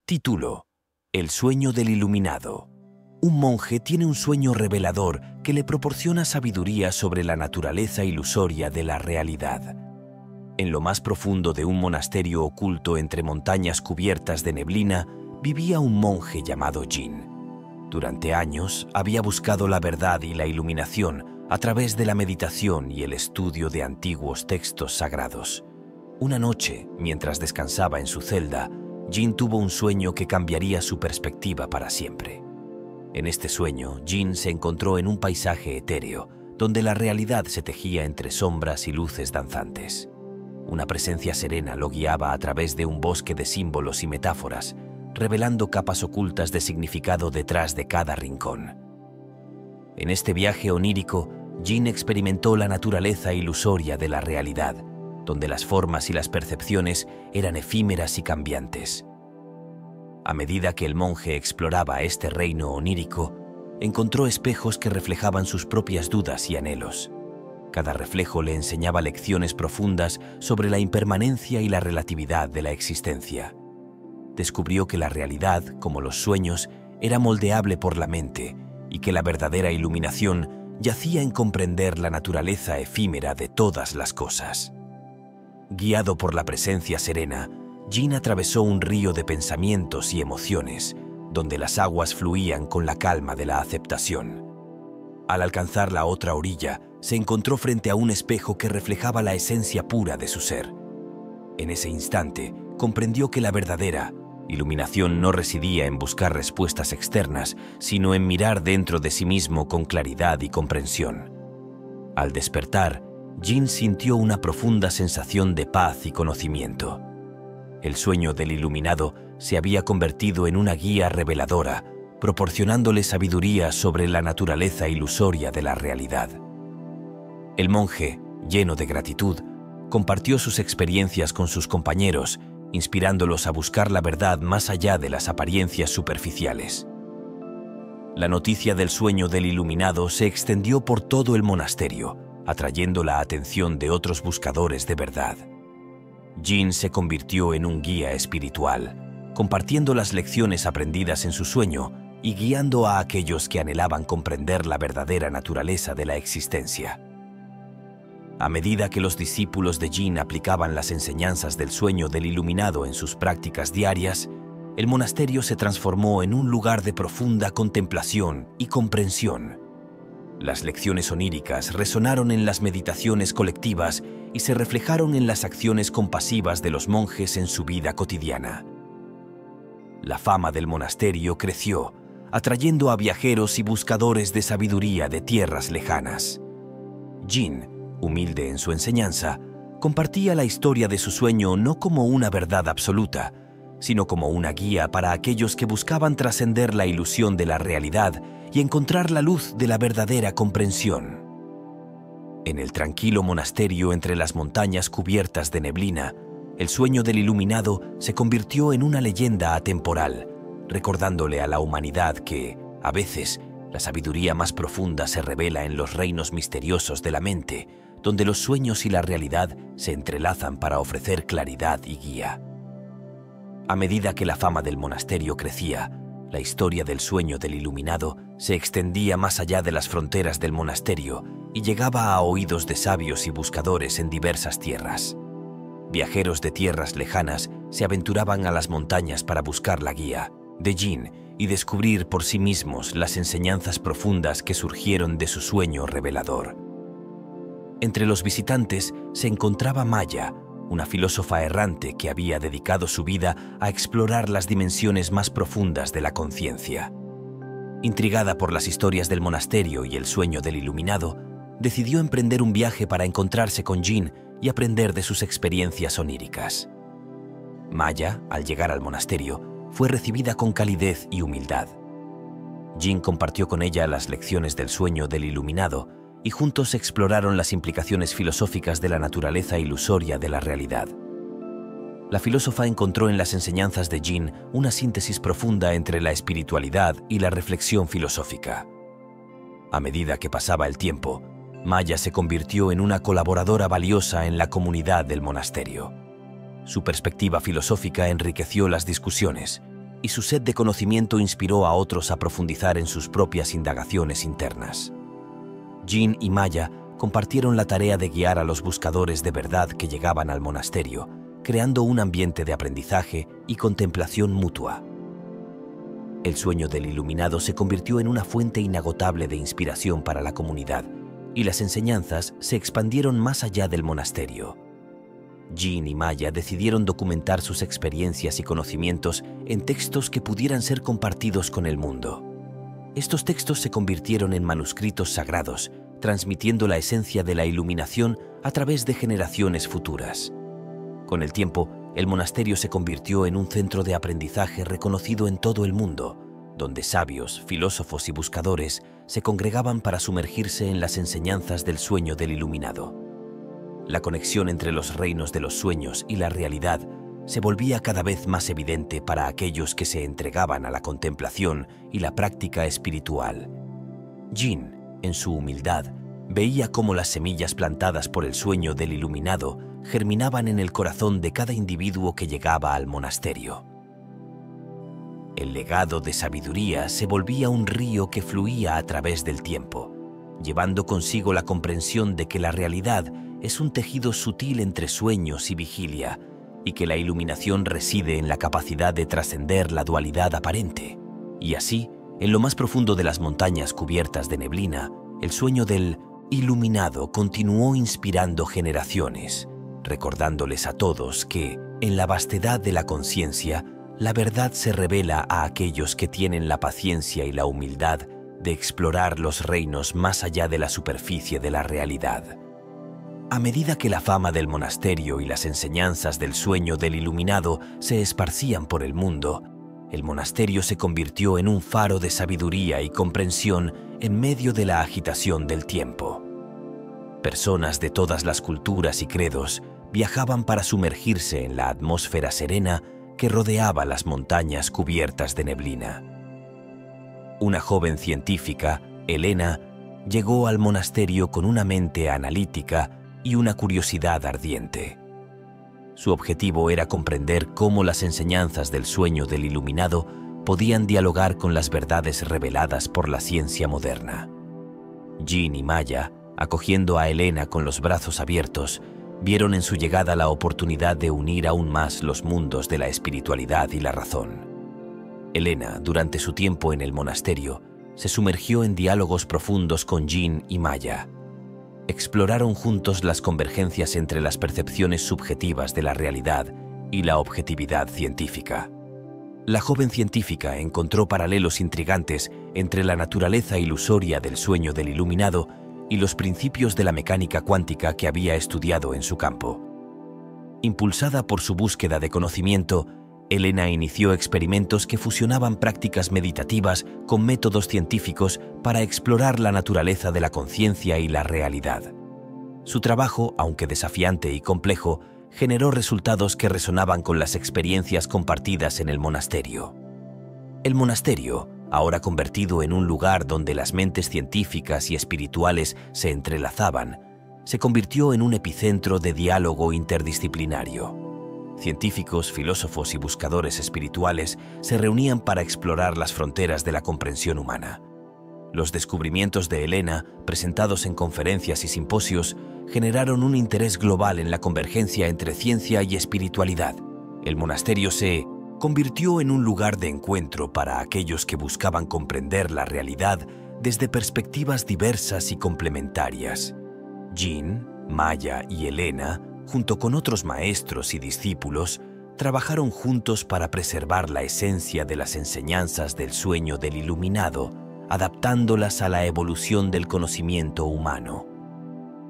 Título: El sueño del iluminado. Un monje tiene un sueño revelador que le proporciona sabiduría sobre la naturaleza ilusoria de la realidad. En lo más profundo de un monasterio oculto entre montañas cubiertas de neblina, vivía un monje llamado Jin. Durante años había buscado la verdad y la iluminación a través de la meditación y el estudio de antiguos textos sagrados. Una noche, mientras descansaba en su celda, Jin tuvo un sueño que cambiaría su perspectiva para siempre. En este sueño, Jin se encontró en un paisaje etéreo, donde la realidad se tejía entre sombras y luces danzantes. Una presencia serena lo guiaba a través de un bosque de símbolos y metáforas, revelando capas ocultas de significado detrás de cada rincón. En este viaje onírico, Jin experimentó la naturaleza ilusoria de la realidad, donde las formas y las percepciones eran efímeras y cambiantes. A medida que el monje exploraba este reino onírico, encontró espejos que reflejaban sus propias dudas y anhelos. Cada reflejo le enseñaba lecciones profundas sobre la impermanencia y la relatividad de la existencia. Descubrió que la realidad, como los sueños, era moldeable por la mente y que la verdadera iluminación yacía en comprender la naturaleza efímera de todas las cosas. Guiado por la presencia serena, Jin atravesó un río de pensamientos y emociones, donde las aguas fluían con la calma de la aceptación. Al alcanzar la otra orilla, se encontró frente a un espejo que reflejaba la esencia pura de su ser. En ese instante, comprendió que la verdadera iluminación no residía en buscar respuestas externas, sino en mirar dentro de sí mismo con claridad y comprensión. Al despertar, Jin sintió una profunda sensación de paz y conocimiento. El sueño del iluminado se había convertido en una guía reveladora, proporcionándole sabiduría sobre la naturaleza ilusoria de la realidad. El monje, lleno de gratitud, compartió sus experiencias con sus compañeros, inspirándolos a buscar la verdad más allá de las apariencias superficiales. La noticia del sueño del iluminado se extendió por todo el monasterio, atrayendo la atención de otros buscadores de verdad. Jin se convirtió en un guía espiritual, compartiendo las lecciones aprendidas en su sueño y guiando a aquellos que anhelaban comprender la verdadera naturaleza de la existencia. A medida que los discípulos de Jin aplicaban las enseñanzas del sueño del iluminado en sus prácticas diarias, el monasterio se transformó en un lugar de profunda contemplación y comprensión. Las lecciones oníricas resonaron en las meditaciones colectivas y se reflejaron en las acciones compasivas de los monjes en su vida cotidiana. La fama del monasterio creció, atrayendo a viajeros y buscadores de sabiduría de tierras lejanas. Jin, humilde en su enseñanza, compartía la historia de su sueño no como una verdad absoluta, sino como una guía para aquellos que buscaban trascender la ilusión de la realidad y encontrar la luz de la verdadera comprensión. En el tranquilo monasterio entre las montañas cubiertas de neblina, el sueño del iluminado se convirtió en una leyenda atemporal, recordándole a la humanidad que, a veces, la sabiduría más profunda se revela en los reinos misteriosos de la mente, donde los sueños y la realidad se entrelazan para ofrecer claridad y guía. A medida que la fama del monasterio crecía, la historia del sueño del iluminado se extendía más allá de las fronteras del monasterio y llegaba a oídos de sabios y buscadores en diversas tierras. Viajeros de tierras lejanas se aventuraban a las montañas para buscar la guía de Jin y descubrir por sí mismos las enseñanzas profundas que surgieron de su sueño revelador. Entre los visitantes se encontraba Maya, una filósofa errante que había dedicado su vida a explorar las dimensiones más profundas de la conciencia. Intrigada por las historias del monasterio y el sueño del iluminado, decidió emprender un viaje para encontrarse con Jin y aprender de sus experiencias oníricas. Maya, al llegar al monasterio, fue recibida con calidez y humildad. Jin compartió con ella las lecciones del sueño del iluminado y juntos exploraron las implicaciones filosóficas de la naturaleza ilusoria de la realidad. La filósofa encontró en las enseñanzas de Jin una síntesis profunda entre la espiritualidad y la reflexión filosófica. A medida que pasaba el tiempo, Maya se convirtió en una colaboradora valiosa en la comunidad del monasterio. Su perspectiva filosófica enriqueció las discusiones, y su sed de conocimiento inspiró a otros a profundizar en sus propias indagaciones internas. Jin y Maya compartieron la tarea de guiar a los buscadores de verdad que llegaban al monasterio, creando un ambiente de aprendizaje y contemplación mutua. El sueño del iluminado se convirtió en una fuente inagotable de inspiración para la comunidad, y las enseñanzas se expandieron más allá del monasterio. Jin y Maya decidieron documentar sus experiencias y conocimientos en textos que pudieran ser compartidos con el mundo. Estos textos se convirtieron en manuscritos sagrados, transmitiendo la esencia de la iluminación a través de generaciones futuras. Con el tiempo, el monasterio se convirtió en un centro de aprendizaje reconocido en todo el mundo, donde sabios, filósofos y buscadores se congregaban para sumergirse en las enseñanzas del sueño del iluminado. La conexión entre los reinos de los sueños y la realidad se volvía cada vez más evidente para aquellos que se entregaban a la contemplación y la práctica espiritual. Jin, en su humildad, veía cómo las semillas plantadas por el sueño del iluminado germinaban en el corazón de cada individuo que llegaba al monasterio. El legado de sabiduría se volvía un río que fluía a través del tiempo, llevando consigo la comprensión de que la realidad es un tejido sutil entre sueños y vigilia, y que la iluminación reside en la capacidad de trascender la dualidad aparente. Y así, en lo más profundo de las montañas cubiertas de neblina, el sueño del iluminado continuó inspirando generaciones, recordándoles a todos que, en la vastedad de la conciencia, la verdad se revela a aquellos que tienen la paciencia y la humildad de explorar los reinos más allá de la superficie de la realidad. A medida que la fama del monasterio y las enseñanzas del sueño del iluminado se esparcían por el mundo, el monasterio se convirtió en un faro de sabiduría y comprensión en medio de la agitación del tiempo. Personas de todas las culturas y credos viajaban para sumergirse en la atmósfera serena que rodeaba las montañas cubiertas de neblina. Una joven científica, Elena, llegó al monasterio con una mente analítica y una curiosidad ardiente. Su objetivo era comprender cómo las enseñanzas del sueño del iluminado podían dialogar con las verdades reveladas por la ciencia moderna. Jin y Maya, acogiendo a Elena con los brazos abiertos, vieron en su llegada la oportunidad de unir aún más los mundos de la espiritualidad y la razón. Elena, durante su tiempo en el monasterio, se sumergió en diálogos profundos con Jin y Maya. Exploraron juntos las convergencias entre las percepciones subjetivas de la realidad y la objetividad científica. La joven científica encontró paralelos intrigantes entre la naturaleza ilusoria del sueño del iluminado y los principios de la mecánica cuántica que había estudiado en su campo. Impulsada por su búsqueda de conocimiento, Elena inició experimentos que fusionaban prácticas meditativas con métodos científicos para explorar la naturaleza de la conciencia y la realidad. Su trabajo, aunque desafiante y complejo, generó resultados que resonaban con las experiencias compartidas en el monasterio. El monasterio, ahora convertido en un lugar donde las mentes científicas y espirituales se entrelazaban, se convirtió en un epicentro de diálogo interdisciplinario. Científicos, filósofos y buscadores espirituales se reunían para explorar las fronteras de la comprensión humana. Los descubrimientos de Elena, presentados en conferencias y simposios, generaron un interés global en la convergencia entre ciencia y espiritualidad. El monasterio se convirtió en un lugar de encuentro para aquellos que buscaban comprender la realidad desde perspectivas diversas y complementarias. Jin, Maya y Elena, junto con otros maestros y discípulos, trabajaron juntos para preservar la esencia de las enseñanzas del sueño del iluminado, adaptándolas a la evolución del conocimiento humano.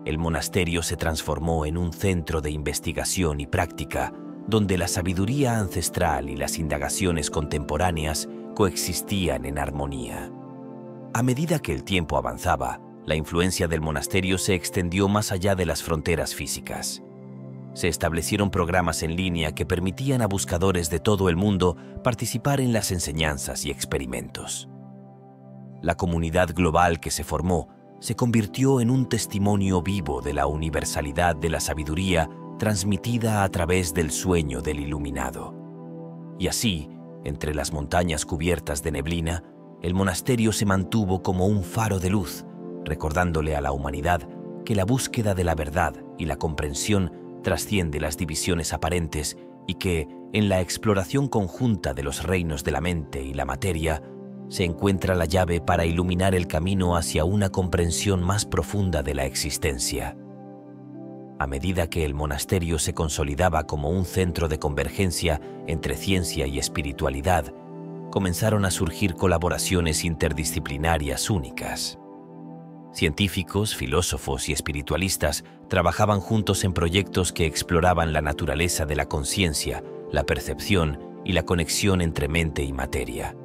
El monasterio se transformó en un centro de investigación y práctica, donde la sabiduría ancestral y las indagaciones contemporáneas coexistían en armonía. A medida que el tiempo avanzaba, la influencia del monasterio se extendió más allá de las fronteras físicas. Se establecieron programas en línea que permitían a buscadores de todo el mundo participar en las enseñanzas y experimentos. La comunidad global que se formó se convirtió en un testimonio vivo de la universalidad de la sabiduría transmitida a través del sueño del iluminado. Y así, Entre las montañas cubiertas de neblina, el monasterio se mantuvo como un faro de luz, recordándole a la humanidad que la búsqueda de la verdad y la comprensión trasciende las divisiones aparentes y que, en la exploración conjunta de los reinos de la mente y la materia, se encuentra la llave para iluminar el camino hacia una comprensión más profunda de la existencia. A medida que el monasterio se consolidaba como un centro de convergencia entre ciencia y espiritualidad, comenzaron a surgir colaboraciones interdisciplinarias únicas. Científicos, filósofos y espiritualistas trabajaban juntos en proyectos que exploraban la naturaleza de la conciencia, la percepción y la conexión entre mente y materia.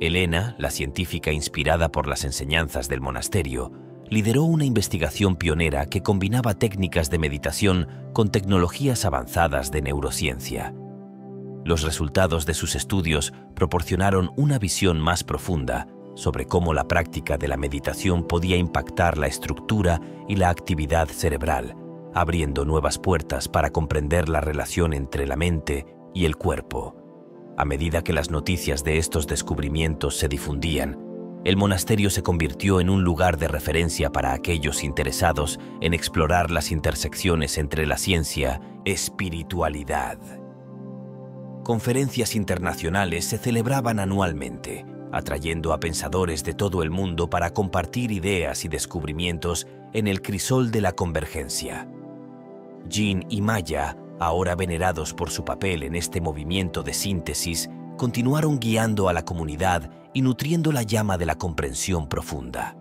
Elena, la científica inspirada por las enseñanzas del monasterio, lideró una investigación pionera que combinaba técnicas de meditación con tecnologías avanzadas de neurociencia. Los resultados de sus estudios proporcionaron una visión más profunda sobre cómo la práctica de la meditación podía impactar la estructura y la actividad cerebral, abriendo nuevas puertas para comprender la relación entre la mente y el cuerpo. A medida que las noticias de estos descubrimientos se difundían, el monasterio se convirtió en un lugar de referencia para aquellos interesados en explorar las intersecciones entre la ciencia y espiritualidad. Conferencias internacionales se celebraban anualmente, atrayendo a pensadores de todo el mundo para compartir ideas y descubrimientos en el crisol de la convergencia. Jin y Maya, ahora venerados por su papel en este movimiento de síntesis, continuaron guiando a la comunidad y nutriendo la llama de la comprensión profunda.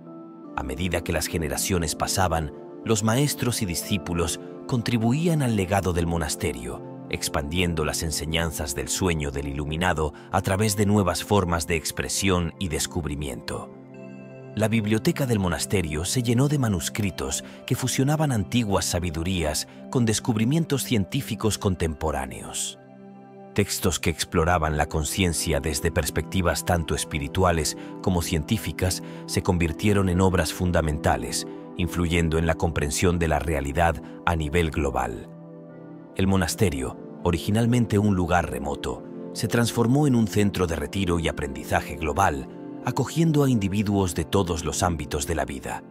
A medida que las generaciones pasaban, los maestros y discípulos contribuían al legado del monasterio, expandiendo las enseñanzas del sueño del iluminado a través de nuevas formas de expresión y descubrimiento. La biblioteca del monasterio se llenó de manuscritos que fusionaban antiguas sabidurías con descubrimientos científicos contemporáneos. Textos que exploraban la conciencia desde perspectivas tanto espirituales como científicas se convirtieron en obras fundamentales, influyendo en la comprensión de la realidad a nivel global. El monasterio, originalmente un lugar remoto, se transformó en un centro de retiro y aprendizaje global, acogiendo a individuos de todos los ámbitos de la vida.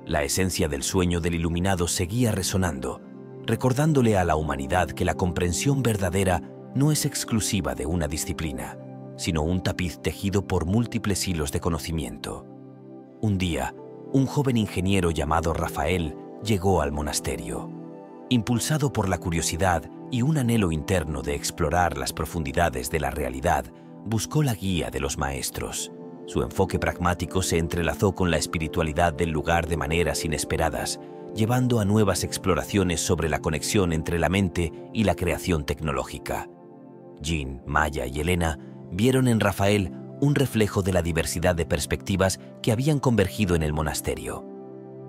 La esencia del sueño del iluminado seguía resonando, recordándole a la humanidad que la comprensión verdadera no es exclusiva de una disciplina, sino un tapiz tejido por múltiples hilos de conocimiento. Un día, un joven ingeniero llamado Rafael llegó al monasterio. Impulsado por la curiosidad y un anhelo interno de explorar las profundidades de la realidad, buscó la guía de los maestros. Su enfoque pragmático se entrelazó con la espiritualidad del lugar de maneras inesperadas, llevando a nuevas exploraciones sobre la conexión entre la mente y la creación tecnológica. Jin, Maya y Elena vieron en Rafael un reflejo de la diversidad de perspectivas que habían convergido en el monasterio.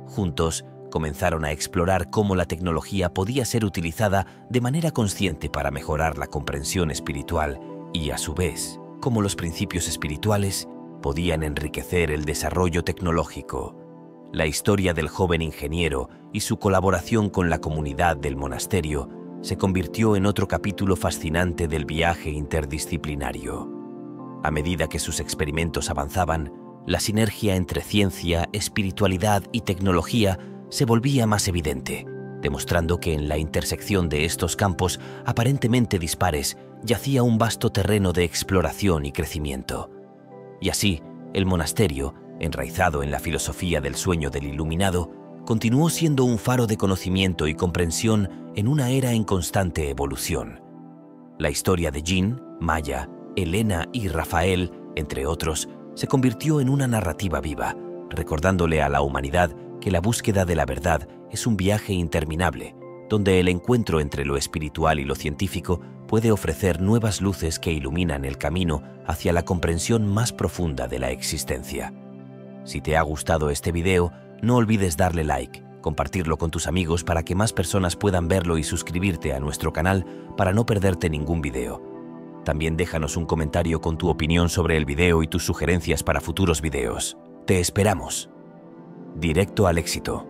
Juntos, comenzaron a explorar cómo la tecnología podía ser utilizada de manera consciente para mejorar la comprensión espiritual y, a su vez, cómo los principios espirituales podían enriquecer el desarrollo tecnológico. La historia del joven ingeniero y su colaboración con la comunidad del monasterio se convirtió en otro capítulo fascinante del viaje interdisciplinario. A medida que sus experimentos avanzaban, la sinergia entre ciencia, espiritualidad y tecnología se volvía más evidente, demostrando que en la intersección de estos campos aparentemente dispares yacía un vasto terreno de exploración y crecimiento. Y así, el monasterio, enraizado en la filosofía del sueño del iluminado, continuó siendo un faro de conocimiento y comprensión en una era en constante evolución. La historia de Jin, Maya, Elena y Rafael, entre otros, se convirtió en una narrativa viva, recordándole a la humanidad que la búsqueda de la verdad es un viaje interminable, donde el encuentro entre lo espiritual y lo científico puede ofrecer nuevas luces que iluminan el camino hacia la comprensión más profunda de la existencia. Si te ha gustado este video, no olvides darle like, compartirlo con tus amigos para que más personas puedan verlo y suscribirte a nuestro canal para no perderte ningún video. También déjanos un comentario con tu opinión sobre el video y tus sugerencias para futuros videos. ¡Te esperamos! Directo al éxito.